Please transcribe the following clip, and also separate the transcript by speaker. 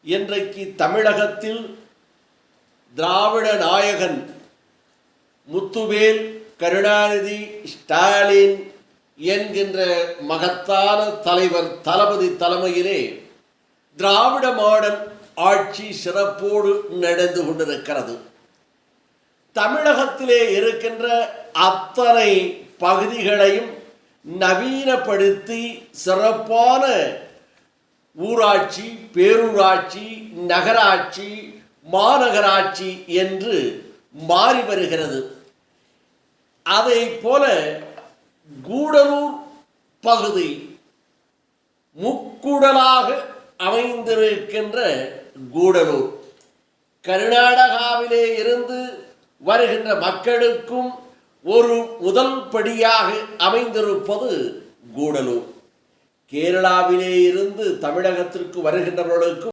Speaker 1: இன்றைக்கு தமிழகத்தில் திராவிட நாயகன் முத்துவேல் கருணாநிதி ஸ்டாலின் என்கின்ற மகத்தான தலைவர் தளபதி தலைமையிலே திராவிட மாடல் ஆட்சி சிறப்போடு நடந்து கொண்டிருக்கிறது. தமிழகத்திலே இருக்கின்ற அத்தனை பகுதிகளையும் நவீனப்படுத்தி சிறப்பான ஊராட்சி, பேரூராட்சி, நகராட்சி, மாநகராட்சி என்று மாறி வருகிறது. அதை போல கூடலூர் பகுதி முக்குடலாக அமைந்திருக்கின்ற கூடலூர் கர்நாடகாவிலே இருந்து வருகின்ற மக்களுக்கும் ஒரு முதல் படியாக அமைந்திருப்பது கூடலூர். கேரளாவிலே இருந்து தமிழகத்திற்கு வருகின்றவர்களுக்கும்